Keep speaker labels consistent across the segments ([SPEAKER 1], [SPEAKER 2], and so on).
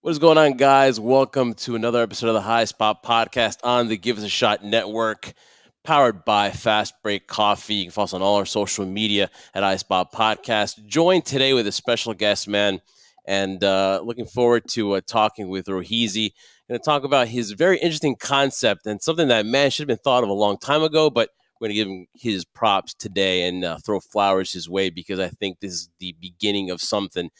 [SPEAKER 1] What is going on, guys? Welcome to another episode of the High Spot Podcast on the Give Us a Shot Network, powered by Fast Break Coffee. You can follow us on all our social media at High Spot Podcast. Joined today with a special guest, man, and looking forward to talking with Roheezy. Going to talk about his very interesting concept and something that, man, should have been thought of a long time ago, but we're going to give him his props today and throw flowers his way because I think this is the beginning of something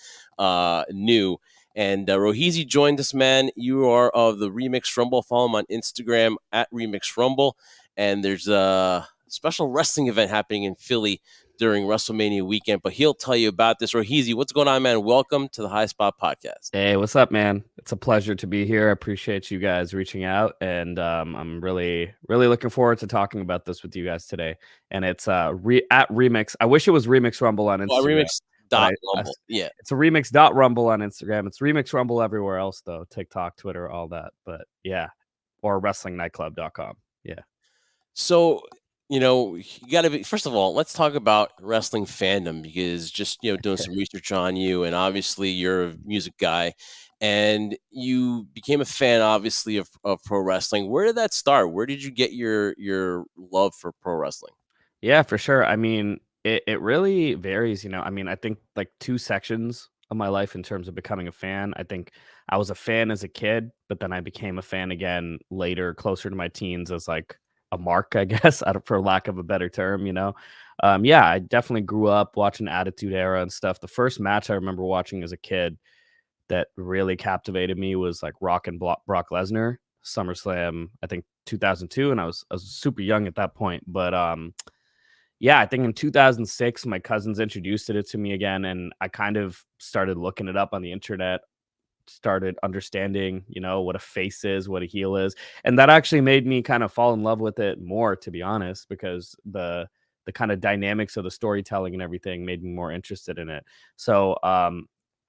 [SPEAKER 1] new. And Roheezy joined us, man. You are of the Remix Rumble. Follow him on Instagram at Remix Rumble. And there's a special wrestling event happening in Philly during WrestleMania weekend. But he'll tell you about this. Roheezy, what's going on, man? Welcome to the High Spot Podcast.
[SPEAKER 2] Hey, what's up, man? It's a pleasure to be here. I appreciate you guys reaching out, and I'm really looking forward to talking about this with you guys today. And it's at Remix. I wish it was Remix Rumble on
[SPEAKER 1] Well,
[SPEAKER 2] Instagram.
[SPEAKER 1] Remix dot Rumble. Yeah.
[SPEAKER 2] It's a Remix.Rumble on Instagram. It's Remix Rumble everywhere else, though. TikTok, Twitter, all that. But yeah, or WrestlingNightclub.com. Yeah.
[SPEAKER 1] So, you got to be, first of all, let's talk about wrestling fandom because just, doing some research on you, and obviously you're a music guy and you became a fan, obviously, of pro wrestling. Where did that start? Where did you get your love for pro wrestling?
[SPEAKER 2] Yeah, for sure. I mean, it really varies, I mean, I think like two sections of my life in terms of becoming a fan. I think I was a fan as a kid, but then I became a fan again later, closer to my teens as like a mark, I guess, for lack of a better term. Yeah, I definitely grew up watching Attitude Era and stuff. The first match I remember watching as a kid that really captivated me was like Rock and Brock Lesnar, SummerSlam, I think 2002, and I was super young at that point, but yeah, I think in 2006, my cousins introduced it to me again, and I kind of started looking it up on the internet, started understanding, what a face is, what a heel is, and that actually made me kind of fall in love with it more, to be honest, because the kind of dynamics of the storytelling and everything made me more interested in it. So,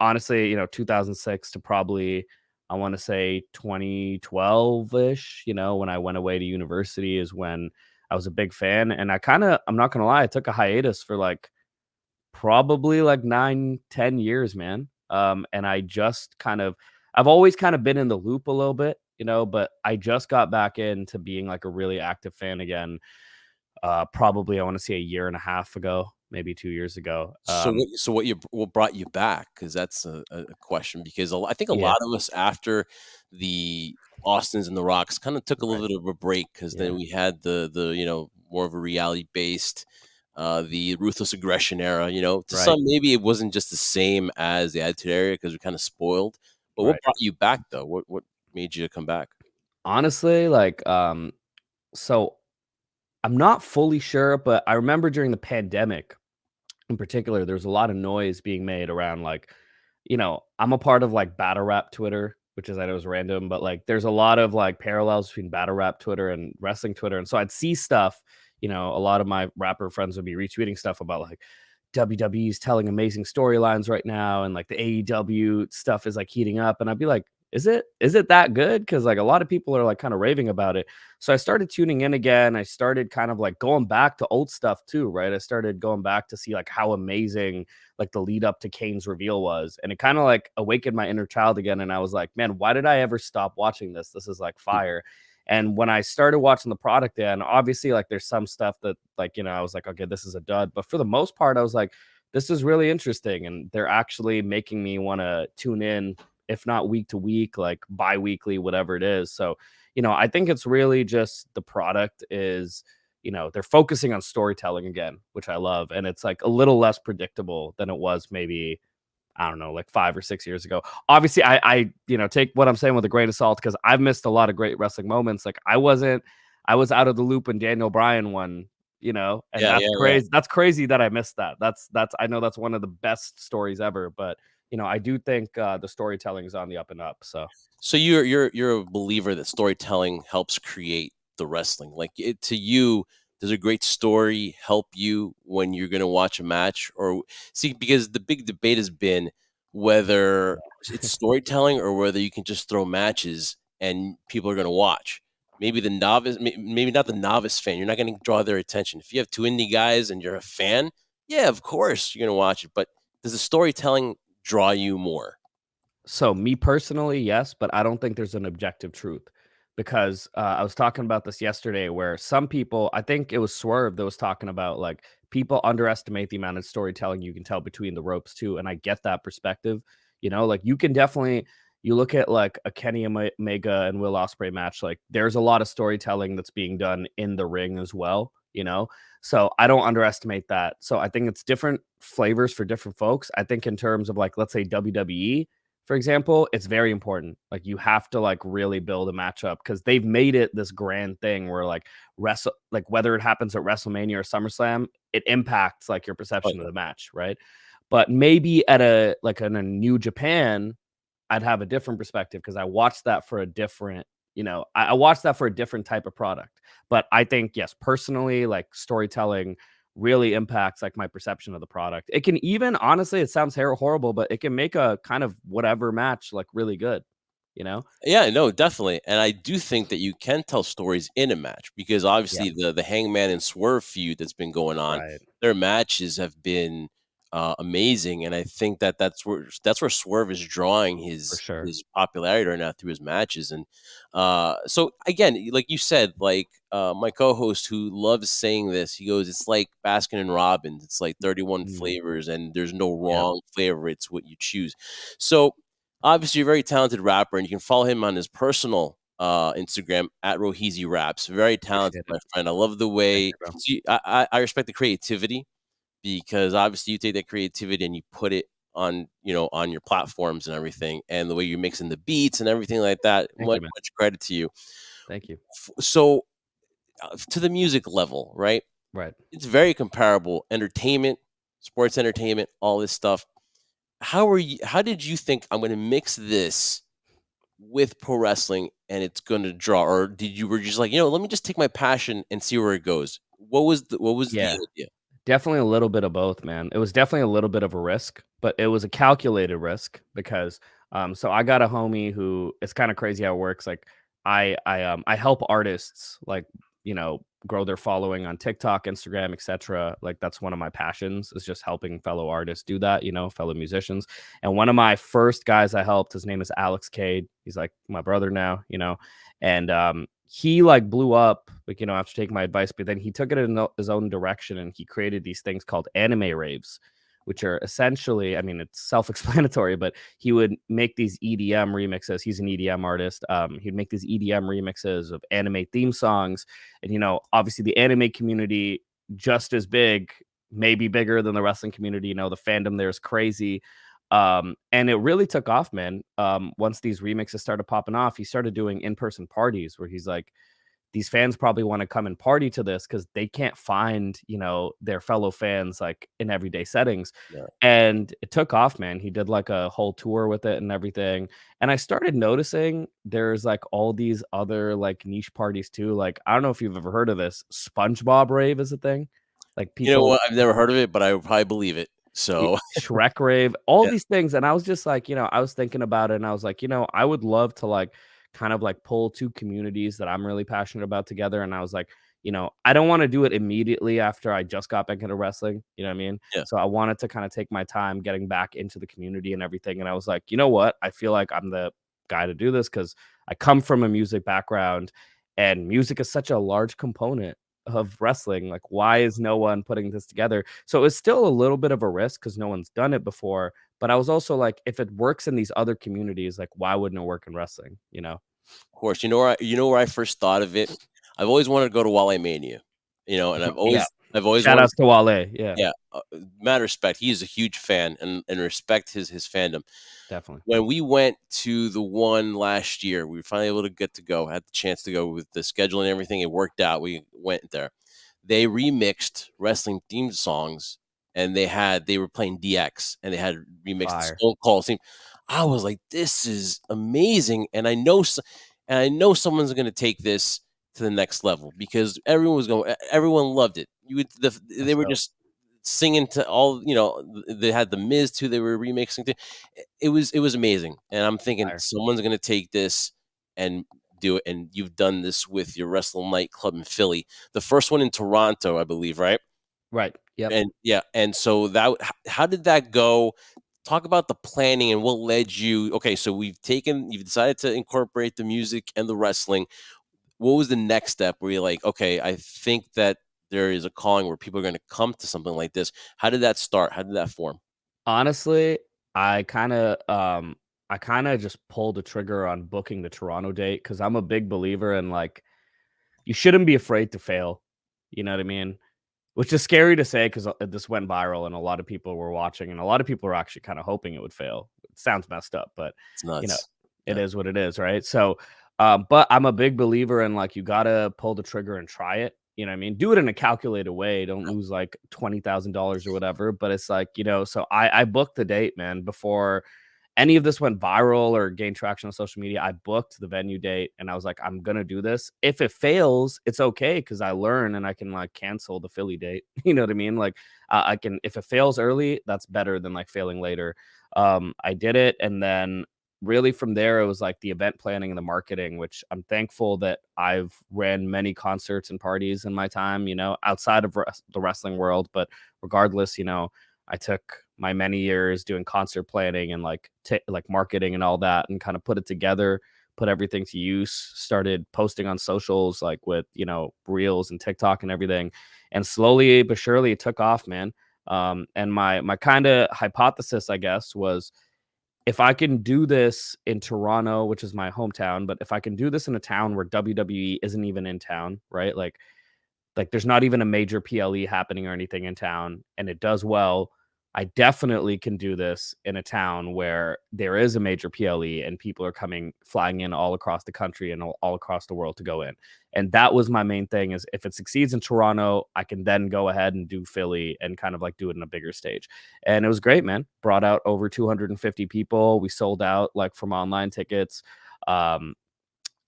[SPEAKER 2] honestly, 2006 to probably I want to say 2012-ish, when I went away to university is when I was a big fan, and I'm not gonna lie, I took a hiatus for like probably like 9, 10 years, man. And I just I've always kind of been in the loop a little bit, but I just got back into being like a really active fan again. Probably I want to say a year and a half ago, maybe 2 years ago.
[SPEAKER 1] What brought you back? Because that's a question. Because I think a
[SPEAKER 2] Yeah,
[SPEAKER 1] lot of us after the Austins and the Rocks kind of took a little
[SPEAKER 2] right.
[SPEAKER 1] bit of a break because then
[SPEAKER 2] Yeah,
[SPEAKER 1] we had the more of a reality based the ruthless aggression era. To some
[SPEAKER 2] right,
[SPEAKER 1] maybe it wasn't just the same as the Attitude Era because we're kind of spoiled. But what
[SPEAKER 2] right.
[SPEAKER 1] brought you back though? What made you come back?
[SPEAKER 2] Honestly, like, so I'm not fully sure, but I remember during the pandemic in particular, there's a lot of noise being made around like, I'm a part of like battle rap Twitter, which is I know is random, but like there's a lot of like parallels between battle rap Twitter and wrestling Twitter. And so I'd see stuff, a lot of my rapper friends would be retweeting stuff about like WWE is telling amazing storylines right now, and like the AEW stuff is like heating up. And I'd be like, is it that good? Because like a lot of people are like kind of raving about it. So I started tuning in again. I started kind of like going back to old stuff too, right? I started going back to see like how amazing like the lead up to Kane's reveal was. And it kind of like awakened my inner child again. And I was like, man, why did I ever stop watching this? This is like fire. And when I started watching the product, then obviously like there's some stuff that like, I was like, okay, this is a dud. But for the most part, I was like, this is really interesting. And they're actually making me want to tune in, if not week to week, like bi-weekly, whatever it is. So, I think it's really just the product is, they're focusing on storytelling again, which I love. And it's like a little less predictable than it was maybe, I don't know, like 5 or 6 years ago. Obviously, I take what I'm saying with a grain of salt because I've missed a lot of great wrestling moments. Like I was out of the loop when Daniel Bryan won, and
[SPEAKER 1] Yeah,
[SPEAKER 2] that's
[SPEAKER 1] yeah, yeah.
[SPEAKER 2] crazy. That's crazy that I missed that. I know that's one of the best stories ever, but I do think the storytelling is on the up and up. So
[SPEAKER 1] So you're a believer that storytelling helps create the wrestling. Like to you, does a great story help you when you're going to watch a match? Or see, because the big debate has been whether it's storytelling or whether you can just throw matches and people are going to watch. Maybe the novice, maybe not the novice fan. You're not going to draw their attention. If you have two indie guys and you're a fan, yeah, of course you're going to watch it. But does the storytelling draw you more?
[SPEAKER 2] So me personally, yes, but I don't think there's an objective truth because I was talking about this yesterday where some people, I think it was Swerve that was talking about like people underestimate the amount of storytelling you can tell between the ropes too. And I get that perspective. Like you can definitely, you look at like a Kenny Omega and Will Ospreay match, like there's a lot of storytelling that's being done in the ring as well. So I don't underestimate that. So I think it's different flavors for different folks. I think in terms of like, let's say WWE, for example, it's very important. Like you have to like really build a matchup because they've made it this grand thing where like whether it happens at WrestleMania or SummerSlam, it impacts like your
[SPEAKER 1] Oh,
[SPEAKER 2] perception of
[SPEAKER 1] yeah.
[SPEAKER 2] the match, right? But maybe at a like in a New Japan, I'd have a different perspective because I watched that for a different, I watched that for a different type of product. But I think, yes, personally, like storytelling really impacts like my perception of the product. It can even, honestly, it sounds horrible, but it can make a kind of whatever match like really good, you know?
[SPEAKER 1] Yeah, no, definitely, and I do think that you can tell stories in a match because
[SPEAKER 2] Yeah,
[SPEAKER 1] obviously the Hangman and Swerve feud that's been going on,
[SPEAKER 2] right.
[SPEAKER 1] their matches have been amazing, and I think that that's where Swerve is drawing
[SPEAKER 2] For
[SPEAKER 1] his
[SPEAKER 2] sure.
[SPEAKER 1] his popularity right now through his matches, and so again, like you said, like my co-host who loves saying this, he goes, "It's like Baskin and Robbins. It's like 31
[SPEAKER 2] Mm,
[SPEAKER 1] flavors, and there's no
[SPEAKER 2] yep.
[SPEAKER 1] wrong flavor. It's what you choose." So obviously, you're a very talented rapper, and you can follow him on his personal Instagram at Roheezy Raps. Very talented,
[SPEAKER 2] Appreciate
[SPEAKER 1] my
[SPEAKER 2] it.
[SPEAKER 1] friend. I love the
[SPEAKER 2] Thank
[SPEAKER 1] way
[SPEAKER 2] you, bro.
[SPEAKER 1] see, I respect the creativity because obviously you take that creativity and you put it on your platforms and everything, and the way you're mixing the beats and everything like that.
[SPEAKER 2] Thank
[SPEAKER 1] Much
[SPEAKER 2] you, man.
[SPEAKER 1] much credit to you.
[SPEAKER 2] Thank you.
[SPEAKER 1] So to the music level, right?
[SPEAKER 2] Right.
[SPEAKER 1] It's very comparable. Entertainment, sports entertainment, all this stuff. How did you think I'm going to mix this with pro wrestling and it's gonna draw? Or did you were just like, let me just take my passion and see where it goes? What was the
[SPEAKER 2] Yeah.
[SPEAKER 1] idea?
[SPEAKER 2] Definitely a little bit of both, man. It was definitely a little bit of a risk, but it was a calculated risk because so I got a homie who it's kind of crazy how it works. Like I help artists like, grow their following on TikTok, Instagram, etc. Like that's one of my passions is just helping fellow artists do that, fellow musicians. And one of my first guys I helped, his name is Alex Cade. He's like my brother now. And he like blew up, like, after taking my advice, but then he took it in his own direction and he created these things called anime raves, which are essentially, I mean, it's self-explanatory, but he would make these EDM remixes. He's an EDM artist. He'd make these EDM remixes of anime theme songs. And, obviously the anime community just as big, maybe bigger than the wrestling community. The fandom there is crazy. And it really took off, man. Once these remixes started popping off, he started doing in-person parties where he's like, these fans probably want to come and party to this because they can't find, their fellow fans like in everyday settings.
[SPEAKER 1] Yeah.
[SPEAKER 2] And it took off, man. He did like a whole tour with it and everything. And I started noticing there's like all these other like niche parties too. Like, I don't know if you've ever heard of this. SpongeBob rave is a thing. Like
[SPEAKER 1] You know
[SPEAKER 2] people
[SPEAKER 1] what? I've never heard of it, but I would probably believe it. So
[SPEAKER 2] Shrek rave, all
[SPEAKER 1] yeah,
[SPEAKER 2] these things. And I was just like, I was thinking about it and I was like, I would love to like kind of like pull two communities that I'm really passionate about together. And I was like, I don't want to do it immediately after I just got back into wrestling. You know what I mean?
[SPEAKER 1] yeah.
[SPEAKER 2] So I wanted to kind of take my time getting back into the community and everything. And I was like, you know what? I feel like I'm the guy to do this because I come from a music background and music is such a large component of wrestling. Like, why is no one putting this together? So it's still a little bit of a risk because no one's done it before. But I was also like, if it works in these other communities, like, why wouldn't it work in wrestling?
[SPEAKER 1] Of course. You know where I first thought of it? I've always wanted to go to Wale Mania. And I've
[SPEAKER 2] Yeah.
[SPEAKER 1] always I've always
[SPEAKER 2] Shout
[SPEAKER 1] wanted.
[SPEAKER 2] outs to Wale. Yeah,
[SPEAKER 1] Yeah, matter of respect, he is a huge fan and respect his fandom.
[SPEAKER 2] definitely.
[SPEAKER 1] When we went to the one last year, we were finally able to get to go, had the chance to go with the schedule and everything. It worked out. We went there. They remixed wrestling themed songs and they were playing DX and they had remixed the
[SPEAKER 2] Fire.
[SPEAKER 1] Stone Cold theme. I was like, this is amazing. And I know someone's gonna take this to the next level because everyone loved it. They
[SPEAKER 2] That's
[SPEAKER 1] were
[SPEAKER 2] dope.
[SPEAKER 1] just singing to all, they had the Miz too, they were remixing to. It was amazing. And I'm thinking
[SPEAKER 2] Fire.
[SPEAKER 1] someone's gonna take this and do it. And you've done this with your Wrestle Nightclub in Philly, the first one in Toronto, I believe, right?
[SPEAKER 2] Right. Yep.
[SPEAKER 1] And yeah, and so how did that go? talk about the planning and what led you. Okay, so you've decided to incorporate the music and the wrestling. What was the next step where you're like, okay, I think that there is a calling where people are going to come to something like this? How did that start? How did that form?
[SPEAKER 2] Honestly, I kinda just pulled the trigger on booking the Toronto date because 'cause I'm a big believer in, like, you shouldn't be afraid to fail, you know what I mean? Which is scary to say 'cause, this went viral and a lot of people were watching, and a lot of people were actually kinda hoping it would fail. It sounds messed up, but,
[SPEAKER 1] It's
[SPEAKER 2] you know,
[SPEAKER 1] nuts.
[SPEAKER 2] it
[SPEAKER 1] Yeah.
[SPEAKER 2] is what it is, right? So, but I'm a big believer in, like, you gotta pull the trigger and try it, you know what I mean? Do it in a calculated way, don't lose, like, $20,000 or whatever, but it's like, so I booked the date, man, before any of this went viral or gained traction on social media. I booked the venue date and I was like, I'm gonna do this. If it fails, it's okay because I learn and I can like cancel the Philly date. You know what I mean? Like I can if it fails early, that's better than like failing later. I did it, and then really from there it was like the event planning and the marketing, which I'm thankful that I've ran many concerts and parties in my time, outside of the wrestling world. But regardless, I took my many years doing concert planning and like marketing and all that and kind of put it together, put everything to use, started posting on socials like with, reels and TikTok and everything. And slowly but surely it took off, man. And my kind of hypothesis, I guess, was if I can do this in Toronto, which is my hometown, but if I can do this in a town where WWE isn't even in town, right? Like there's not even a major PLE happening or anything in town and it does well. I definitely can do this in a town where there is a major PLE and people are flying in all across the country and all across the world to go in. And that was my main thing is if it succeeds in Toronto, I can then go ahead and do Philly and kind of like do it in a bigger stage. And it was great, man. Brought out over 250 people. We sold out like from online tickets. Um,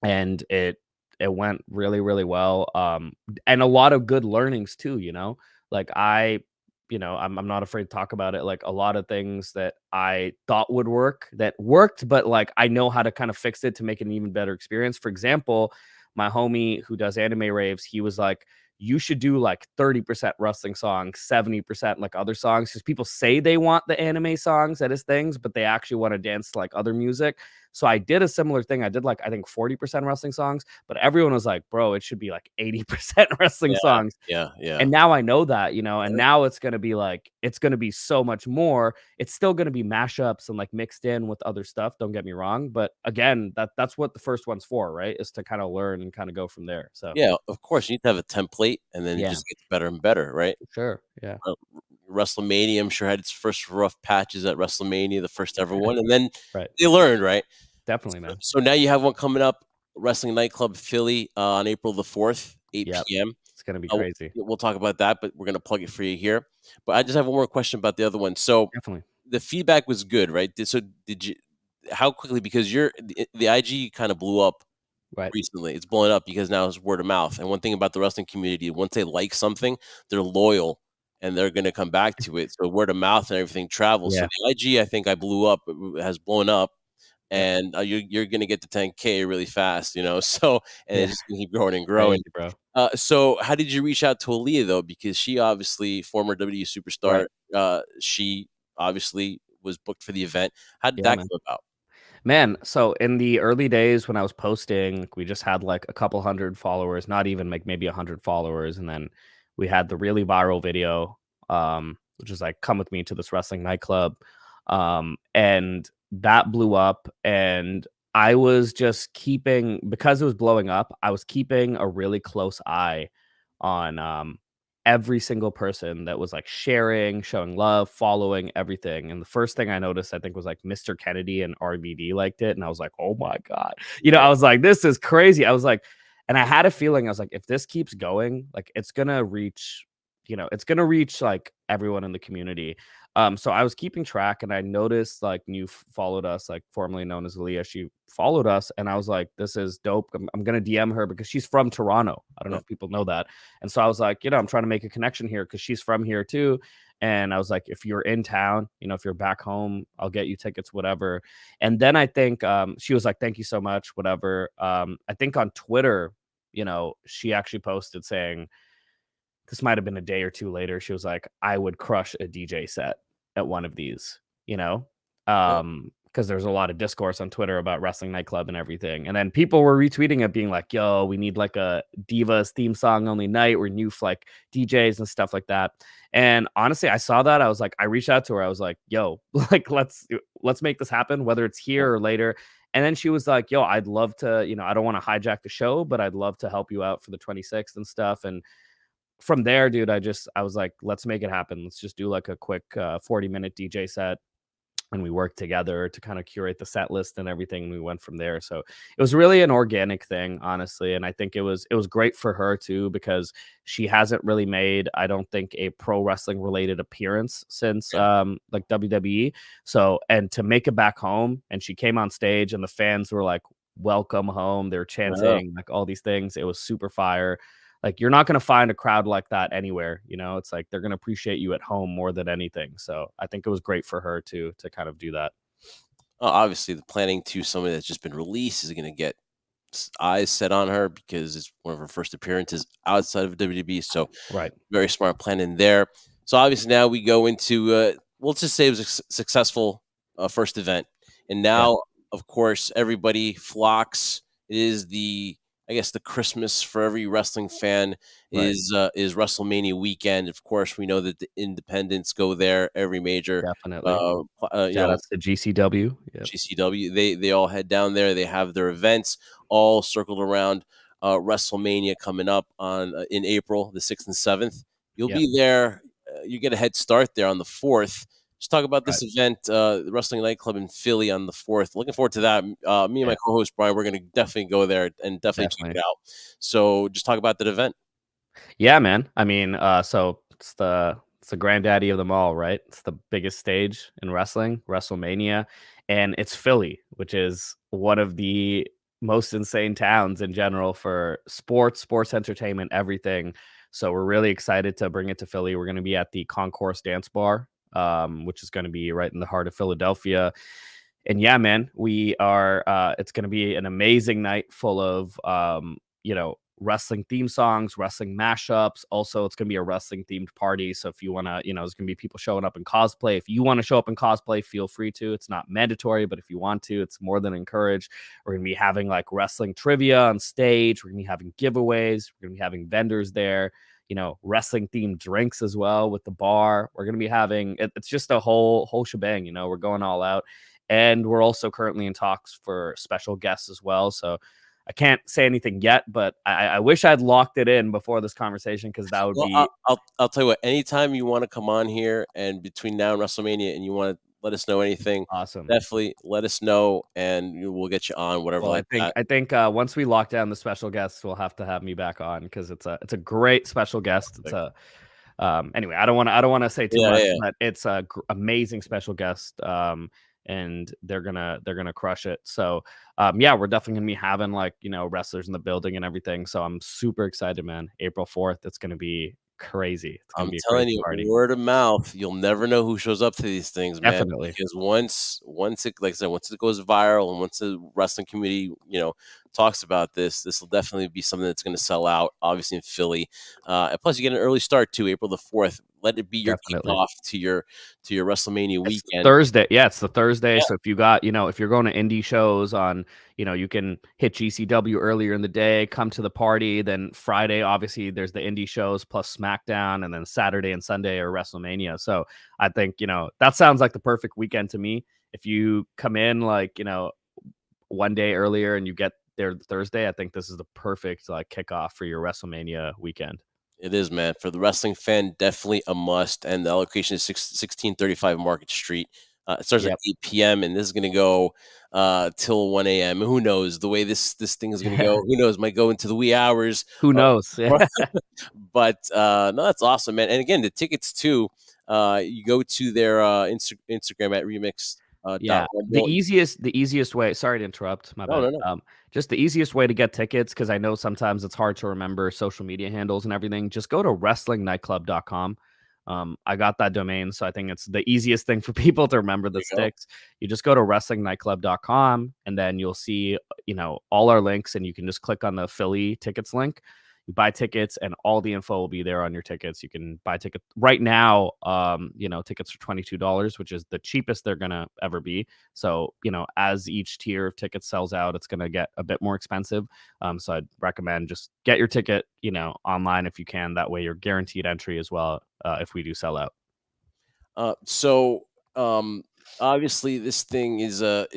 [SPEAKER 2] and it went really, really well, and a lot of good learnings too, like I'm not afraid to talk about it, like a lot of things that I thought would work that worked, but like I know how to kind of fix it to make it an even better experience. For example, my homie who does anime raves, he was like, you should do like 30% wrestling songs, 70% like other songs, because people say they want the anime songs at his things, but they actually want to dance to like other music. So I did a similar thing. I did like I think 40% wrestling songs, but everyone was like, "Bro, it should be like 80% wrestling
[SPEAKER 1] Yeah.
[SPEAKER 2] songs."
[SPEAKER 1] Yeah. Yeah.
[SPEAKER 2] And now I know that, and
[SPEAKER 1] Yeah.
[SPEAKER 2] now it's going to be so much more. It's still going to be mashups and like mixed in with other stuff, don't get me wrong, but again, that's what the first one's for, right? Is to kind of learn and kind of go from there. So,
[SPEAKER 1] Yeah, of course, you need to have a template, and then it
[SPEAKER 2] yeah,
[SPEAKER 1] just gets better and better, right?
[SPEAKER 2] sure. Yeah.
[SPEAKER 1] Uh, WrestleMania, I'm sure, had its first rough patches at WrestleMania, the first ever one, and then
[SPEAKER 2] Right.
[SPEAKER 1] they learned, right?
[SPEAKER 2] Definitely,
[SPEAKER 1] So
[SPEAKER 2] man.
[SPEAKER 1] so now you have one coming up, Wrestling Nightclub Philly, on April the 4th,
[SPEAKER 2] Yep.
[SPEAKER 1] 8 PM.
[SPEAKER 2] It's going to be
[SPEAKER 1] Uh,
[SPEAKER 2] crazy.
[SPEAKER 1] we'll talk about that, but we're gonna plug it for you here. But I just have one more question about the other one. So,
[SPEAKER 2] Definitely.
[SPEAKER 1] the feedback was good, right? Did you how quickly, because the IG kinda blew up
[SPEAKER 2] Right.
[SPEAKER 1] recently. It's blowing up because now it's word of mouth. And one thing about the wrestling community, once they like something, they're loyal and they're going to come back to it. So word of mouth and everything travels. So
[SPEAKER 2] Yeah.
[SPEAKER 1] the IG, I think I blew up, has blown up,
[SPEAKER 2] Yep.
[SPEAKER 1] and you're going to get to 10K really fast, So and
[SPEAKER 2] Yeah.
[SPEAKER 1] it's just going to keep growing and growing.
[SPEAKER 2] Crazy, bro.
[SPEAKER 1] So how did you reach out to Aaliyah though? Because she obviously former WWE superstar.
[SPEAKER 2] Right.
[SPEAKER 1] She obviously was booked for the event. How did
[SPEAKER 2] Yeah,
[SPEAKER 1] that
[SPEAKER 2] man.
[SPEAKER 1] come about?
[SPEAKER 2] Man, so in the early days when I was posting, like, we just had like a couple hundred followers, not even like maybe 100 followers. And then we had the really viral video, which is like, come with me to this wrestling nightclub. And that blew up. And I was just because it was blowing up, I was keeping a really close eye on every single person that was like sharing, showing love, following everything. And the first thing I noticed, I think, was like Mr. Kennedy and RVD liked it. And I was like, oh my God.
[SPEAKER 1] Yeah.
[SPEAKER 2] I was like, this is crazy. I was like, and I had a feeling, I was like, if this keeps going, like it's gonna reach like everyone in the community. So I was keeping track and I noticed like followed us, like formerly known as Aaliyah. She followed us, and I was like, this is dope. I'm gonna DM her because she's from Toronto. I don't know
[SPEAKER 1] Yeah.
[SPEAKER 2] if people know that. And so I was like, I'm trying to make a connection here because she's from here too. And I was like, if you're in town, if you're back home, I'll get you tickets, whatever. And then I think she was like, thank you so much, whatever. I think on Twitter, she actually posted saying, this might have been a day or two later. She was like, I would crush a DJ set at one of these. you know,
[SPEAKER 1] Yeah.
[SPEAKER 2] because there's a lot of discourse on Twitter about Wrestling Nightclub and everything. And then people were retweeting it, being like, "Yo, we need like a Divas theme song only night. We're new for like DJs and stuff like that." And honestly, I saw that. I was like, I reached out to her. I was like, "Yo, like let's make this happen, whether it's
[SPEAKER 1] Yeah.
[SPEAKER 2] here or later." And then she was like, "Yo, I'd love to, I don't want to hijack the show, but I'd love to help you out for the 26th and stuff." And from there, dude, I was like, let's make it happen. Let's just do like a quick 40-minute DJ set. And we worked together to kind of curate the set list and everything. And we went from there. So it was really an organic thing, honestly. And I think it was great for her too, because she hasn't really made, I don't think, a pro wrestling related appearance since like WWE. So, and to make it back home, and she came on stage and the fans were like, welcome home. They're
[SPEAKER 1] Yeah.
[SPEAKER 2] chanting like all these things. It was super fire. Like, you're not going to find a crowd like that anywhere. It's like they're going to appreciate you at home more than anything. So I think it was great for her to kind of do that.
[SPEAKER 1] Obviously, the planning to somebody that's just been released is going to get eyes set on her because it's one of her first appearances outside of WWE. So
[SPEAKER 2] Right.
[SPEAKER 1] very smart planning there. So obviously now we go into let's just say it was a successful first event, and
[SPEAKER 2] Yeah.
[SPEAKER 1] now of course everybody flocks. It is I guess the Christmas for every wrestling fan
[SPEAKER 2] Right.
[SPEAKER 1] is WrestleMania weekend. Of course, we know that the independents go there every major.
[SPEAKER 2] Definitely.
[SPEAKER 1] You
[SPEAKER 2] Shout
[SPEAKER 1] know,
[SPEAKER 2] outs to GCW. Yep.
[SPEAKER 1] GCW. They all head down there. They have their events all circled around WrestleMania coming up on in April the 6th and 7th. You'll
[SPEAKER 2] Yep.
[SPEAKER 1] be there. You get a head start there on the 4th. Just talk about this
[SPEAKER 2] Right.
[SPEAKER 1] event, the Wrestling Nightclub in Philly on the 4th. Looking forward to that. Me and
[SPEAKER 2] Yeah.
[SPEAKER 1] my co-host Brian, we're going to definitely go there and definitely check it
[SPEAKER 2] Definitely.
[SPEAKER 1] out. So just talk about that event.
[SPEAKER 2] Yeah, man. I mean, so it's the granddaddy of them all, right? It's the biggest stage in wrestling, WrestleMania, and it's Philly, which is one of the most insane towns in general for sports entertainment, everything. So we're really excited to bring it to Philly. We're going to be at the Concourse Dance Bar, which is going to be right in the heart of Philadelphia. And yeah, man, we are. It's going to be an amazing night full of wrestling theme songs, wrestling mashups. Also, it's going to be a wrestling themed party. So if you want to, there's going to be people showing up in cosplay. If you want to show up in cosplay, feel free to. It's not mandatory, but if you want to, it's more than encouraged. We're going to be having like wrestling trivia on stage. We're going to be having giveaways. We're going to be having vendors there. Wrestling themed drinks as well with the bar. We're going to be having it's just a whole shebang. We're going all out. And we're also currently in talks for special guests as well. So I can't say anything yet, but I wish I'd locked it in before this conversation, because that would
[SPEAKER 1] Well,
[SPEAKER 2] be
[SPEAKER 1] I'll tell you what. Anytime you want to come on here, and between now and WrestleMania, and you want to let us know anything,
[SPEAKER 2] awesome.
[SPEAKER 1] definitely let us know, and we'll get you on whatever
[SPEAKER 2] Well, I
[SPEAKER 1] like
[SPEAKER 2] think
[SPEAKER 1] that.
[SPEAKER 2] I think once we lock down the special guests, we'll have to have me back on, because it's a great special guest. It's
[SPEAKER 1] Like,
[SPEAKER 2] a anyway, I don't want to say too
[SPEAKER 1] yeah,
[SPEAKER 2] much,
[SPEAKER 1] yeah.
[SPEAKER 2] but it's a amazing special guest. And they're gonna crush it. So yeah, we're definitely gonna be having like wrestlers in the building and everything. So I'm super excited, man. April 4th, it's gonna be crazy. It's gonna
[SPEAKER 1] I'm
[SPEAKER 2] be a
[SPEAKER 1] telling
[SPEAKER 2] crazy
[SPEAKER 1] you,
[SPEAKER 2] party.
[SPEAKER 1] word of mouth, you'll never know who shows up to these things, man.
[SPEAKER 2] Definitely.
[SPEAKER 1] Because once it, like I said, once it goes viral, and once the wrestling community, talks about this will definitely be something that's going to sell out. Obviously in Philly, and plus you get an early start too, April the 4th. Let it be your
[SPEAKER 2] Definitely.
[SPEAKER 1] kickoff to your WrestleMania
[SPEAKER 2] It's
[SPEAKER 1] weekend.
[SPEAKER 2] Thursday. Yeah, it's the Thursday.
[SPEAKER 1] Yeah,
[SPEAKER 2] So if you got, if you're going to indie shows on, you can hit GCW earlier in the day, come to the party. Then Friday, obviously, there's the indie shows plus SmackDown, and then Saturday and Sunday are WrestleMania. So I think, that sounds like the perfect weekend to me. If you come in like, one day earlier and you get there Thursday, I think this is the perfect like kickoff for your WrestleMania weekend.
[SPEAKER 1] it is, man. For the wrestling fan, definitely a must. And the location is 1635 Market Street. It starts at
[SPEAKER 2] Yep.
[SPEAKER 1] 8 p.m. and this is going to go till 1 a.m. Who knows the way this thing is going to go? Who knows? Might go into the wee hours.
[SPEAKER 2] Who
[SPEAKER 1] Uh,
[SPEAKER 2] knows?
[SPEAKER 1] but no, that's awesome, man. And again, the tickets too. You go to their Instagram at remix dot
[SPEAKER 2] Yeah, the
[SPEAKER 1] rumble.
[SPEAKER 2] easiest the easiest way, sorry to interrupt, my
[SPEAKER 1] No,
[SPEAKER 2] bad.
[SPEAKER 1] no, no.
[SPEAKER 2] Just the easiest way to get tickets, because I know sometimes it's hard to remember social media handles and everything, just go to wrestlingnightclub.com. I got that domain, so I think it's the easiest thing for people to remember
[SPEAKER 1] There
[SPEAKER 2] the
[SPEAKER 1] you go.
[SPEAKER 2] sticks. You just go to wrestlingnightclub.com, and then you'll see, all our links, and you can just click on the Philly tickets link. You buy tickets, and all the info will be there on your tickets. You can buy tickets right now. Tickets are $22, which is the cheapest they're gonna ever be. So, as each tier of tickets sells out, it's gonna get a bit more expensive. So I'd recommend just get your ticket, online if you can. That way, you're guaranteed entry as well, if we do sell out.
[SPEAKER 1] So obviously this thing is a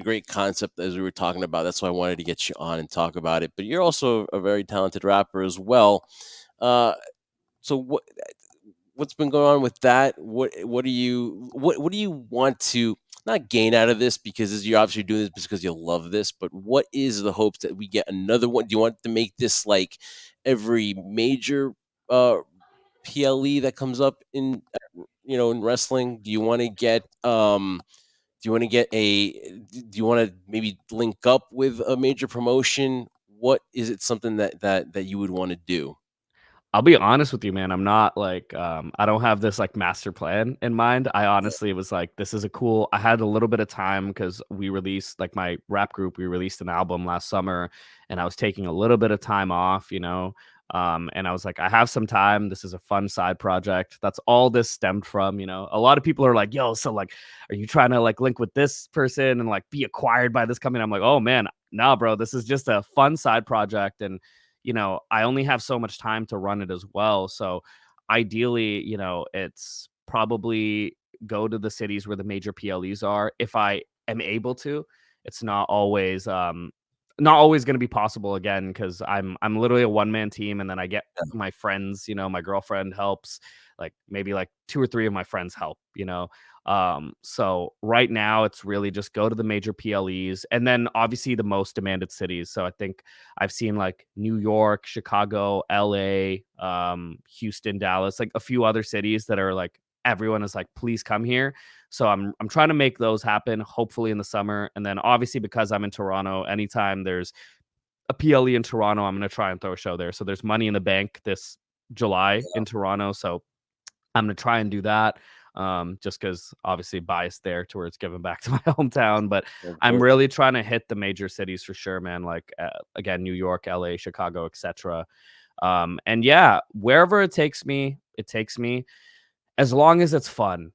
[SPEAKER 1] great concept as we were talking about. That's why I wanted to get you on and talk about it. But you're also a very talented rapper as well. Uh, so what's been going on with that? What do you want to not gain out of this, because you're obviously doing this because you love this, but what is the hopes that we get another one? Do you want to make this like every major uh PLE that comes up in wrestling? Do you want to get a do you want to maybe link up with a major promotion? What is it, something that you would want to do?
[SPEAKER 2] I'll be honest with you, man. I'm not like, I don't have this like master plan in mind. I honestly was like, this is a cool. I had a little bit of time because we released, like, my rap group, we released an album last summer, and I was taking a little bit of time off, and I was like, I have some time. This is a fun side project. That's all this stemmed from. A lot of people are like, yo, so like, are you trying to like link with this person and like be acquired by this company? I'm like, oh man, nah, bro. This is just a fun side project. And I only have so much time to run it as well. So ideally, it's probably go to the cities where the major PLEs are if I am able to. It's not always going to be possible again because I'm literally a one man team, and then I get my friends, my girlfriend helps, like maybe like two or three of my friends help. So right now it's really just go to the major PLEs and then obviously the most demanded cities. So I think I've seen like New York, Chicago, LA, Houston, Dallas, like a few other cities that are like everyone is like, please come here. So I'm trying to make those happen, hopefully in the summer. And then obviously because I'm in Toronto, anytime there's a PLE in Toronto, I'm gonna try and throw a show there. So there's Money in the Bank this July in Toronto. So I'm gonna try and do that. Just because obviously biased there to where it's given back to my hometown, but
[SPEAKER 1] Of
[SPEAKER 2] I'm
[SPEAKER 1] course.
[SPEAKER 2] really trying to hit the major cities for sure, man. Like again, New York, LA, Chicago, etc. And yeah, wherever it takes me, it takes me. As long as it's fun,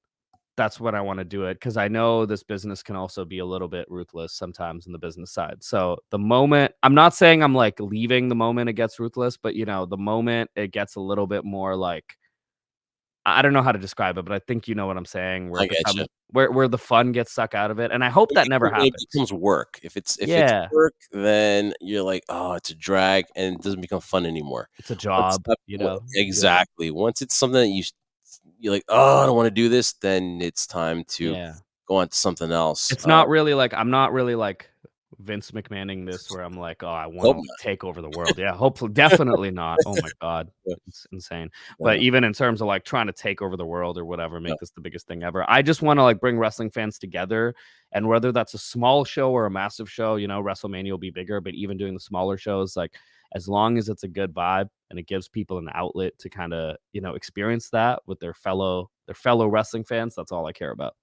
[SPEAKER 2] that's when I want to do it. Because I know this business can also be a little bit ruthless sometimes in the business side. So the moment, I'm not saying I'm like leaving the moment it gets ruthless, but the moment it gets a little bit more like, I don't know how to describe it, but I think you know what I'm saying, where
[SPEAKER 1] I
[SPEAKER 2] it
[SPEAKER 1] get you.
[SPEAKER 2] becomes where the fun gets sucked out of it, and I hope that never
[SPEAKER 1] It
[SPEAKER 2] happens.
[SPEAKER 1] becomes work. If it's
[SPEAKER 2] Yeah,
[SPEAKER 1] work, then you're like, "Oh, it's a drag," and it doesn't become fun anymore.
[SPEAKER 2] it's a
[SPEAKER 1] Once
[SPEAKER 2] job,
[SPEAKER 1] that
[SPEAKER 2] you
[SPEAKER 1] w
[SPEAKER 2] know? Yeah,
[SPEAKER 1] exactly. Once it's something that you're like, "Oh, I don't wanna do this," then it's time to
[SPEAKER 2] yeah.
[SPEAKER 1] go on to something else.
[SPEAKER 2] It's not really like I'm not really like Vince McMahoning this where I'm like, "Oh, I
[SPEAKER 1] Hope
[SPEAKER 2] wanna, like,
[SPEAKER 1] not.
[SPEAKER 2] take over the world." Yeah, hopefully definitely not. Oh my god.
[SPEAKER 1] Yeah,
[SPEAKER 2] It's insane. But
[SPEAKER 1] yeah,
[SPEAKER 2] even in terms of, like, trying to take over the world or whatever,
[SPEAKER 1] yeah.
[SPEAKER 2] make this the biggest thing ever, I just wanna, like, bring wrestling fans together, and whether that's a small show or a massive show, WrestleMania will be bigger, but even doing the smaller shows, like, as long as it's a good vibe and it gives people an outlet to kinda, experience that with their fellow wrestling fans, that's all I care about.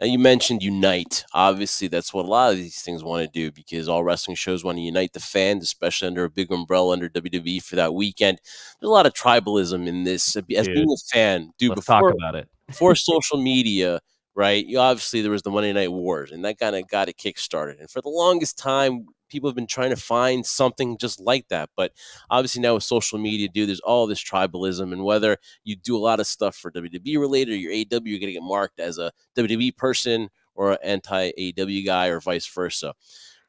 [SPEAKER 1] And you mentioned unite. Obviously, that's what a lot of these things want to do, because all wrestling shows want to unite the fans, especially under a big umbrella under WWE for that weekend. There's a lot of tribalism in this. As being
[SPEAKER 2] Dude,
[SPEAKER 1] a fan, dude,
[SPEAKER 2] let's talk
[SPEAKER 1] before
[SPEAKER 2] about it.
[SPEAKER 1] before social media, right? You obviously there was the Monday Night Wars, and that kind of got it kickstarted. And for the longest time, people have been trying to find something just like that. But obviously now with social media, dude, there's all this tribalism, and whether you do a lot of stuff for WWE related or your AEW, you're gonna get marked as a WWE person or an anti AEW guy, or vice versa.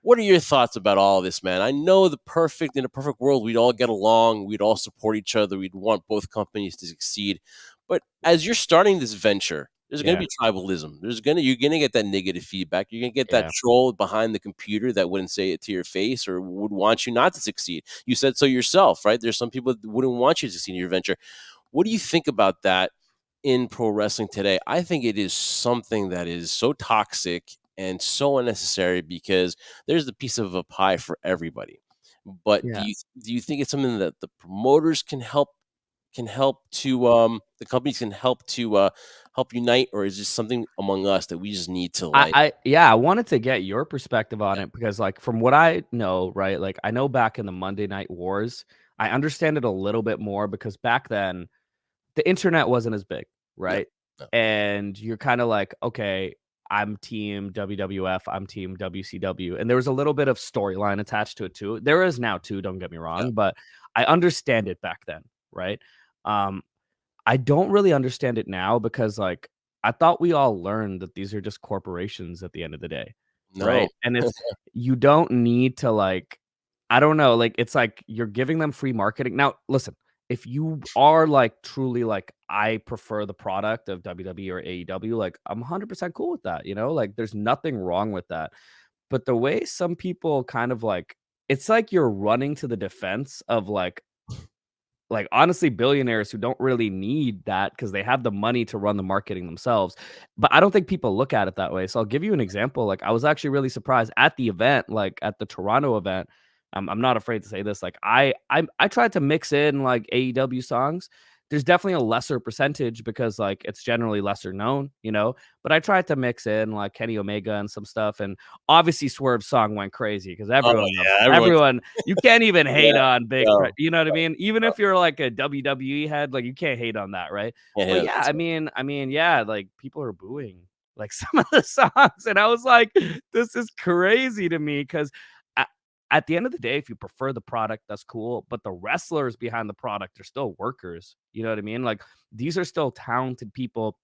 [SPEAKER 1] What are your thoughts about all of this, man? I know in a perfect world, we'd all get along, we'd all support each other, we'd want both companies to succeed. But as you're starting this venture, there's going to
[SPEAKER 2] Yeah,
[SPEAKER 1] be tribalism. You're going to get that negative feedback. You're going to get that
[SPEAKER 2] yeah,
[SPEAKER 1] troll behind the computer that wouldn't say it to your face or would want you not to succeed. You said so yourself, right? There's some people that wouldn't want you to succeed in your venture. What do you think about that in pro wrestling today? I think it is something that is so toxic and so unnecessary, because there's the piece of a pie for everybody. But
[SPEAKER 2] yeah.
[SPEAKER 1] do you think it's something that the promoters can help can help to the companies can help to help unite, or is this something among us that we just need to like?
[SPEAKER 2] Yeah, I wanted to get your perspective on
[SPEAKER 1] Yeah,
[SPEAKER 2] it because, like, from what I know, right, like, I know back in the Monday Night Wars, I understand it a little bit more because back then, the internet wasn't as big,
[SPEAKER 1] no,
[SPEAKER 2] right?
[SPEAKER 1] no,
[SPEAKER 2] And you're kinda like, "Okay, I'm team WWF, I'm team WCW," and there was a little bit of storyline attached to it too. There is now too, don't get me
[SPEAKER 1] yeah,
[SPEAKER 2] wrong, but I understand it back then, right? Um, I don't really understand it now because, like, I thought we all learned that these are just corporations at the end of the day,
[SPEAKER 1] no,
[SPEAKER 2] right? And it's you don't need to, like I don't know, like, it's like you're giving them free marketing. Now, listen, if you are, like, truly like, "I prefer the product of WWE or AEW," like, I'm 100% cool with that, you know? Like, there's nothing wrong with that. But the way some people kind of, like it's like you're running to the defense of, like, honestly, billionaires who don't really need that because they have the money to run the marketing themselves. But I don't think people look at it that way. So I'll give you an example. Like, I was actually really surprised at the event, like at the Toronto event. I'm not afraid to say this. Like, I tried to mix in like AEW songs. There's definitely a lesser percentage because like it's generally lesser known, you know. But I tried to mix in like Kenny Omega and some stuff, and obviously Swerve's song went crazy because
[SPEAKER 1] oh
[SPEAKER 2] everyone loves
[SPEAKER 1] yeah, everyone,
[SPEAKER 2] everyone you can't even hate
[SPEAKER 1] yeah,
[SPEAKER 2] on
[SPEAKER 1] no,
[SPEAKER 2] you know what I mean? Even
[SPEAKER 1] no,
[SPEAKER 2] if you're like a WWE head, like, you can't hate on that, right?
[SPEAKER 1] can't hit
[SPEAKER 2] But
[SPEAKER 1] on
[SPEAKER 2] yeah,
[SPEAKER 1] that song.
[SPEAKER 2] yeah, like, people are booing, like, some of the songs, and I was like, "This is crazy to me," 'cause at the end of the day, if you prefer the product, that's cool, but the wrestlers behind the product are still workers, you know what I mean? Like, these are still talented people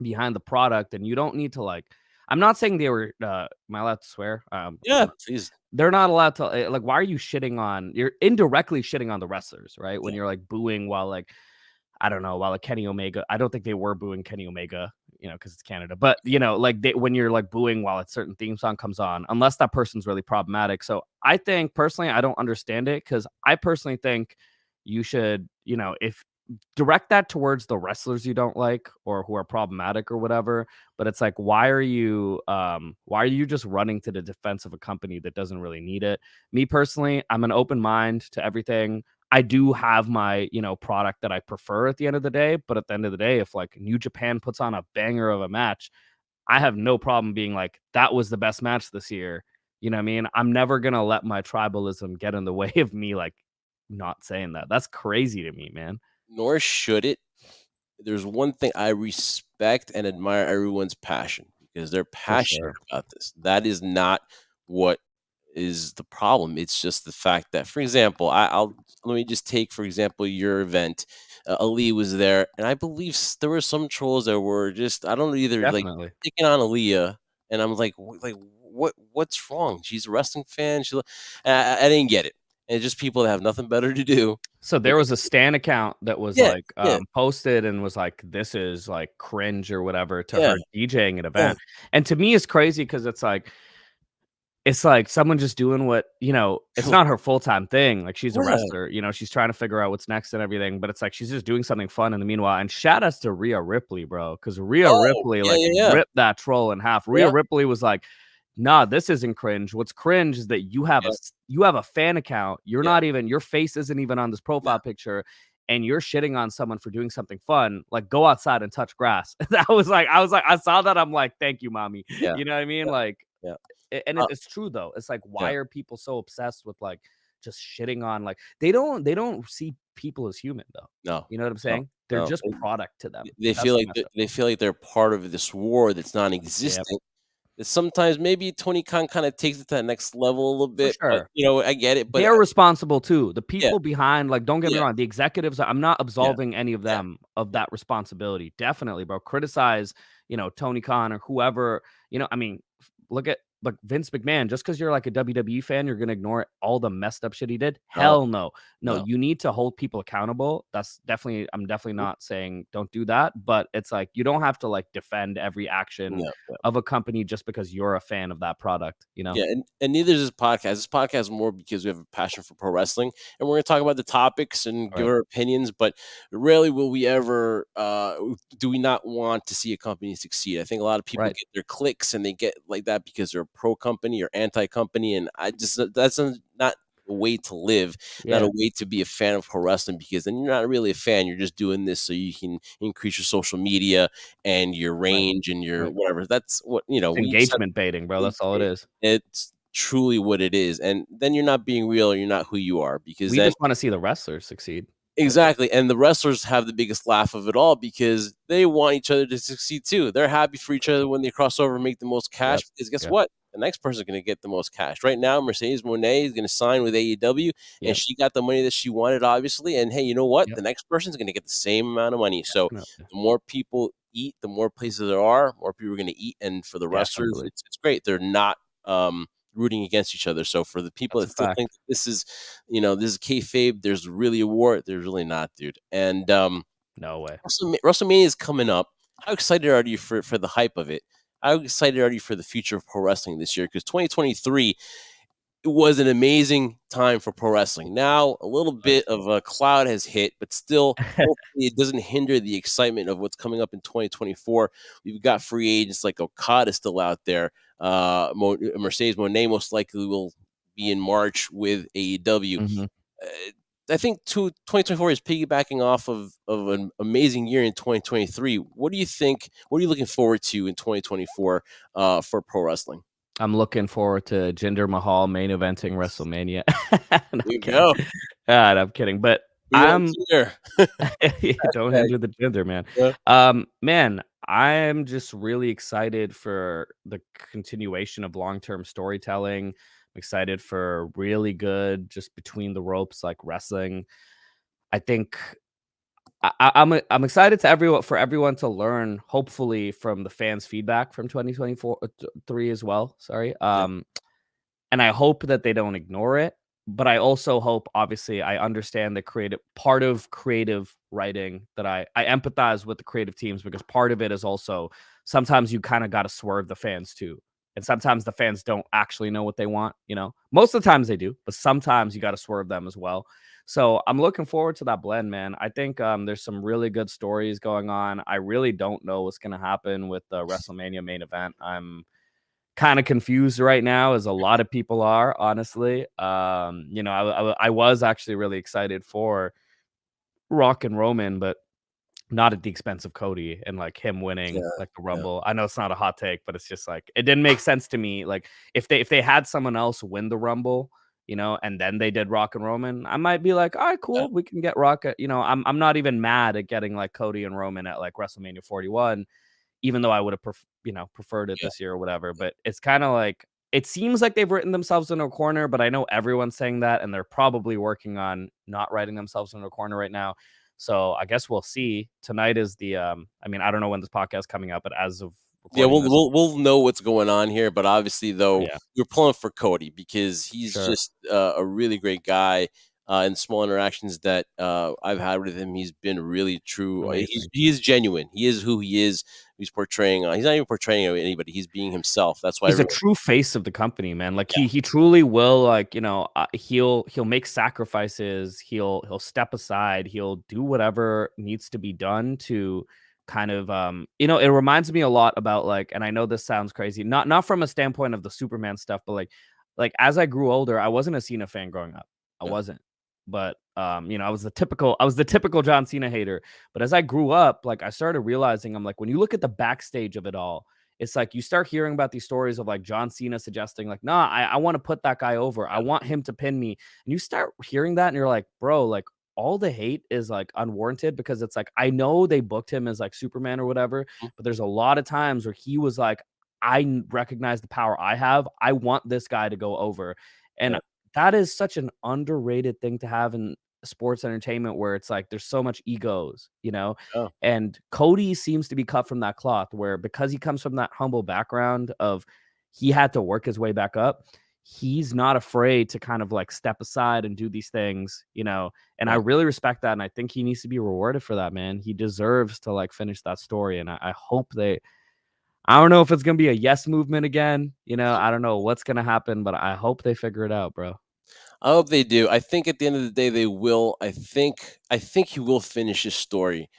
[SPEAKER 2] behind the product, and you don't need to, like I'm not saying they were, am I allowed to swear?
[SPEAKER 1] Yeah, please.
[SPEAKER 2] They're not allowed to, like, why are you shitting on you're indirectly shitting on the wrestlers, right? When
[SPEAKER 1] Yeah,
[SPEAKER 2] you're, like, booing while, like, I don't know, while, like, Kenny Omega I don't think they were booing Kenny Omega, you know, because it's Canada, but, you know, like, when you're, like, booing while a certain theme song comes on, unless that person's really problematic. So, I think, personally, I don't understand it because I personally think you should, you know, if direct that towards the wrestlers you don't like or who are problematic or whatever, but it's like, why are you just running to the defense of a company that doesn't really need it? Me personally, I'm an open mind to everything. I do have my, you know, product that I prefer at the end of the day, but at the end of the day, if like New Japan puts on a banger of a match, I have no problem being like, that was the best match this year. You know what I mean? I'm never gonna let my tribalism get in the way of me like not saying that. That's crazy to me, man.
[SPEAKER 1] nor should it. There's one thing I respect and admire everyone's passion because they're
[SPEAKER 2] For
[SPEAKER 1] passionate
[SPEAKER 2] sure.
[SPEAKER 1] about this. That is not what is the problem. It's just the fact that, for example, I'll let me just take for example your event. Ali was there, and I believe there were some trolls that were just I don't know either like
[SPEAKER 2] Definitely.
[SPEAKER 1] picking on Aaliyah, and I'm like, like what's wrong? She's a wrestling fan. I didn't get it. And it's just people that have nothing better to do.
[SPEAKER 2] So there was a Stan account that was
[SPEAKER 1] Yeah,
[SPEAKER 2] like,
[SPEAKER 1] yeah,
[SPEAKER 2] posted and was like, "This is like cringe" or whatever to
[SPEAKER 1] yeah,
[SPEAKER 2] her DJing an
[SPEAKER 1] yeah.
[SPEAKER 2] event. And to me, it's crazy because it's like someone just doing what it's not her full-time thing. Like she's a
[SPEAKER 1] Yeah.
[SPEAKER 2] wrestler, she's trying to figure out what's next and everything, but it's like she's just doing something fun in the meanwhile. And shout outs to Rhea Ripley, bro, because Rhea
[SPEAKER 1] Oh,
[SPEAKER 2] Ripley
[SPEAKER 1] yeah,
[SPEAKER 2] like
[SPEAKER 1] yeah, yeah.
[SPEAKER 2] ripped that troll in half. Rhea
[SPEAKER 1] Yeah,
[SPEAKER 2] Ripley was like, "Nah, this isn't cringe. What's cringe is that
[SPEAKER 1] yeah,
[SPEAKER 2] you have a fan account.
[SPEAKER 1] yeah,
[SPEAKER 2] Your face isn't even on this
[SPEAKER 1] yeah,
[SPEAKER 2] profile picture, and you're shitting on someone for doing something fun. Like go outside and touch grass." That was like, I saw that. I'm like, thank you, mommy.
[SPEAKER 1] yeah,
[SPEAKER 2] You know what I mean?
[SPEAKER 1] yeah,
[SPEAKER 2] Like
[SPEAKER 1] yeah.
[SPEAKER 2] and
[SPEAKER 1] Uh,
[SPEAKER 2] it's true though. It's like, why
[SPEAKER 1] yeah.
[SPEAKER 2] are people so obsessed with like just shitting on like they don't see people as human though.
[SPEAKER 1] No,
[SPEAKER 2] You know what I'm
[SPEAKER 1] no,
[SPEAKER 2] saying? They're
[SPEAKER 1] no.
[SPEAKER 2] just product to them.
[SPEAKER 1] They
[SPEAKER 2] That's
[SPEAKER 1] feel
[SPEAKER 2] the
[SPEAKER 1] like
[SPEAKER 2] messed up
[SPEAKER 1] they
[SPEAKER 2] part.
[SPEAKER 1] feel like they're part of this war that's
[SPEAKER 2] Yep,
[SPEAKER 1] non-existent. That sometimes maybe Tony Khan kinda takes it to that next level a little
[SPEAKER 2] for
[SPEAKER 1] bit, but,
[SPEAKER 2] sure.
[SPEAKER 1] I get it, but,
[SPEAKER 2] They're responsible too. The
[SPEAKER 1] yeah,
[SPEAKER 2] people behind, like, don't get me
[SPEAKER 1] yeah,
[SPEAKER 2] wrong, the executives, I'm not
[SPEAKER 1] yeah,
[SPEAKER 2] absolving any of
[SPEAKER 1] yeah,
[SPEAKER 2] them of
[SPEAKER 1] yeah,
[SPEAKER 2] that responsibility. Definitely, bro. Criticize, Tony Khan or whoever, I mean, look at like Vince McMahon, just because you're like a WWE fan, you're gonna ignore all the messed up shit he did.
[SPEAKER 1] no,
[SPEAKER 2] Hell no. No,
[SPEAKER 1] no.
[SPEAKER 2] you need to hold people accountable. I'm definitely
[SPEAKER 1] Mhm.
[SPEAKER 2] not saying don't do that, but it's like you don't have to like defend every action
[SPEAKER 1] No.
[SPEAKER 2] of a company just because you're a fan of that product, you know?
[SPEAKER 1] Yeah, and neither is this podcast. This podcast is more because we have a passion for pro wrestling, and we're gonna talk about the topics and give
[SPEAKER 2] Right.
[SPEAKER 1] our opinions. But rarely will we ever do we not want to see a company succeed. I think a lot of people
[SPEAKER 2] Right.
[SPEAKER 1] get their clicks and they get like that because they're a pro company or anti company, and I just that's not. a way to live, not a
[SPEAKER 2] Yeah,
[SPEAKER 1] way to be a fan of pro wrestling, because then you're not really a fan. You're just doing this so you can increase your social media and your
[SPEAKER 2] right,
[SPEAKER 1] range and your
[SPEAKER 2] right.
[SPEAKER 1] whatever. That's what,
[SPEAKER 2] It's
[SPEAKER 1] we just have
[SPEAKER 2] engagement baiting, bro.
[SPEAKER 1] to
[SPEAKER 2] That's all it
[SPEAKER 1] take.
[SPEAKER 2] is.
[SPEAKER 1] It's truly what it is. And then you're not being real, you're not who you are, because
[SPEAKER 2] We
[SPEAKER 1] then
[SPEAKER 2] just wanna see the wrestlers succeed. That's it.
[SPEAKER 1] exactly, and the wrestlers have the biggest laugh of it all because they want each other to succeed too. They're happy for each other when they cross over and make the most cash
[SPEAKER 2] Yep,
[SPEAKER 1] because guess
[SPEAKER 2] yep,
[SPEAKER 1] what? The next person is going to get the most cash. Right now, Mercedes Moné is going to sign with AEW, and
[SPEAKER 2] yep,
[SPEAKER 1] she got the money that she wanted, obviously. And hey, you know what?
[SPEAKER 2] yep,
[SPEAKER 1] The next person is going to get the same amount of money. So
[SPEAKER 2] definitely,
[SPEAKER 1] the more people eat, the more places there are, more people are going to eat. And for the wrestlers,
[SPEAKER 2] definitely.
[SPEAKER 1] it's great. They're not rooting against each other. So for the people
[SPEAKER 2] That's
[SPEAKER 1] that
[SPEAKER 2] a
[SPEAKER 1] still think
[SPEAKER 2] fact.
[SPEAKER 1] that this is kayfabe, there's really a war. There's really not, dude. And
[SPEAKER 2] No way.
[SPEAKER 1] WrestleMania is coming up. How excited are you for the hype of it? How excited are you for the future of pro wrestling this year? Because 2023 it was an amazing time for pro wrestling. Now a little bit
[SPEAKER 2] Was.
[SPEAKER 1] of a cloud has hit, but still, hopefully, it doesn't hinder the excitement of what's coming up in 2024. We've got free agents like Okada still out there. Mercedes Moné most likely will be in March with AEW.
[SPEAKER 2] Mhm.
[SPEAKER 1] Uh, I think 2024 is piggybacking off of an amazing year in 2023. What do you think? What are you looking forward to in 2024 for pro wrestling?
[SPEAKER 2] I'm looking forward to Jinder Mahal main eventing WrestleMania. No,
[SPEAKER 1] There
[SPEAKER 2] I'm
[SPEAKER 1] you
[SPEAKER 2] kidding.
[SPEAKER 1] go.
[SPEAKER 2] No, I'm kidding, but
[SPEAKER 1] We want
[SPEAKER 2] I'm
[SPEAKER 1] here.
[SPEAKER 2] don't hinder the Jinder, man.
[SPEAKER 1] Yeah,
[SPEAKER 2] Man, I'm just really excited for the continuation of long-term storytelling. I'm excited for really good, just between the ropes, like, wrestling. I think I'm excited to everyone for everyone to learn, hopefully, from the fans' feedback from 2024 3 as well, sorry,
[SPEAKER 1] yeah,
[SPEAKER 2] and I hope that they don't ignore it, but I also hope, obviously, I understand the creative part of creative writing that I empathize with the creative teams because part of it is also sometimes you kinda gotta swerve the fans too, and sometimes the fans don't actually know what they want, you know? Most of the times they do, but sometimes you gotta swerve them as well. So, I'm looking forward to that blend, man. I think, there's some really good stories going on. I really don't know what's gonna happen with the WrestleMania main event. I'm kinda confused right now, as a lot of people are, honestly. I was actually really excited for Rock and Roman, but not at the expense of Cody and, like, him winning,
[SPEAKER 1] yeah,
[SPEAKER 2] like, the
[SPEAKER 1] yeah,
[SPEAKER 2] Rumble. I know it's not a hot take, but it's just, like, it didn't make sense to me, like, if they had someone else win the Rumble, and then they did Rock and Roman, I might be like, "Alright,
[SPEAKER 1] yeah,
[SPEAKER 2] cool, we can get Rock at," I'm not even mad at getting, like, Cody and Roman at, like, WrestleMania 41, even though I would have preferred it
[SPEAKER 1] yeah.
[SPEAKER 2] this year or whatever. But it's kind of like it seems like they've written themselves into a corner, but I know everyone's saying that, and they're probably working on not writing themselves into a corner right now. So I guess we'll see. Tonight is the I mean, I don't know when this podcast is coming up, but as of
[SPEAKER 1] Yeah,
[SPEAKER 2] recording this,
[SPEAKER 1] we'll know what's going on here, but obviously, though,
[SPEAKER 2] yeah,
[SPEAKER 1] we're pulling for Cody because he's
[SPEAKER 2] sure,
[SPEAKER 1] just a really great guy. In small interactions that I've had with him, he's been really true.
[SPEAKER 2] amazing.
[SPEAKER 1] He is genuine. He is who he is. He's portraying. He's not even portraying anybody. He's being himself. That's why
[SPEAKER 2] He's a
[SPEAKER 1] everyone.
[SPEAKER 2] true face of the company, man. Like
[SPEAKER 1] Yeah,
[SPEAKER 2] he truly will like, he'll make sacrifices, he'll step aside, he'll do whatever needs to be done to kind of it reminds me a lot about like, and I know this sounds crazy, not from a standpoint of the Superman stuff, but like as I grew older, I wasn't a Cena fan growing up. I
[SPEAKER 1] yeah,
[SPEAKER 2] wasn't. But I was the typical John Cena hater. But as I grew up, like I started realizing I'm like when you look at the backstage of it all, it's like you start hearing about these stories of like John Cena suggesting, like, nah, I want to put that guy over. I want him to pin me. And you start hearing that and you're like, bro, like all the hate is like unwarranted because it's like I know they booked him as like Superman or whatever,
[SPEAKER 1] mhm,
[SPEAKER 2] but there's a lot of times where he was like, recognize the power I have. I want this guy to go over. And
[SPEAKER 1] yeah,
[SPEAKER 2] that is such an underrated thing to have in sports entertainment where it's like there's so much egos.
[SPEAKER 1] yeah,
[SPEAKER 2] And Cody seems to be cut from that cloth where because he comes from that humble background of he had to work his way back up, he's not afraid to kind of like step aside and do these things. And I
[SPEAKER 1] yeah.
[SPEAKER 2] really respect that. And I think he needs to be rewarded for that, man. He deserves to like finish that story. And I hope I don't know if it's gonna be a yes movement again. I don't know what's gonna happen, but I hope they figure it out, bro.
[SPEAKER 1] I hope they do. I think at the end of the day they will. I think he will finish his story.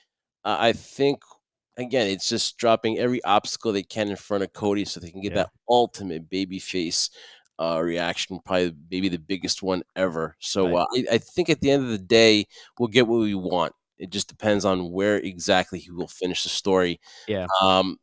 [SPEAKER 1] I think again, it's just dropping every obstacle they can in front of Cody so they can get
[SPEAKER 2] Yeah.
[SPEAKER 1] that ultimate baby face reaction, probably maybe the biggest one ever. So
[SPEAKER 2] Right.
[SPEAKER 1] I think at the end of the day, we'll get what we want. It just depends on where exactly he will finish the story.
[SPEAKER 2] Yeah.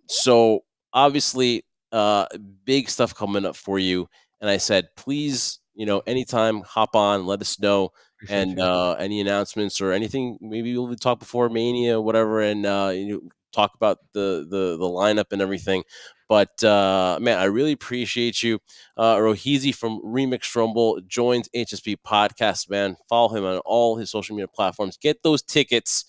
[SPEAKER 1] So obviously, uh, big stuff coming up for you. And I said, please, anytime, hop on, let us know,
[SPEAKER 2] Appreciate
[SPEAKER 1] and
[SPEAKER 2] you.
[SPEAKER 1] any announcements or anything. Maybe we'll talk before Mania, whatever, and talk about the lineup and everything. But man, I really appreciate you. Roheezy from Remix Rumble joins HSP Podcast. Man, follow him on all his social media platforms. Get those tickets.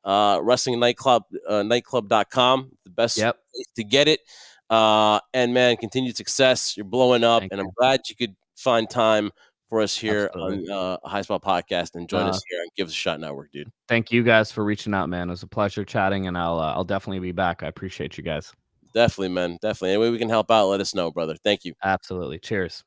[SPEAKER 1] Wrestling Nightclub, nightclub.com, the best
[SPEAKER 2] Yep.
[SPEAKER 1] place to get it. And man, continued success. You're blowing up,
[SPEAKER 2] Thank
[SPEAKER 1] and I'm
[SPEAKER 2] you.
[SPEAKER 1] glad you could find time for us here
[SPEAKER 2] Absolutely.
[SPEAKER 1] on High Spot Podcast and join
[SPEAKER 2] Uh,
[SPEAKER 1] us here on Give Us a Shot Network, dude.
[SPEAKER 2] Thank you guys for reaching out, man. It was a pleasure chatting, and I'll definitely be back. I appreciate you guys.
[SPEAKER 1] Definitely, man. Definitely. Any way we can help out, let us know, brother. Thank you.
[SPEAKER 2] Absolutely. Cheers.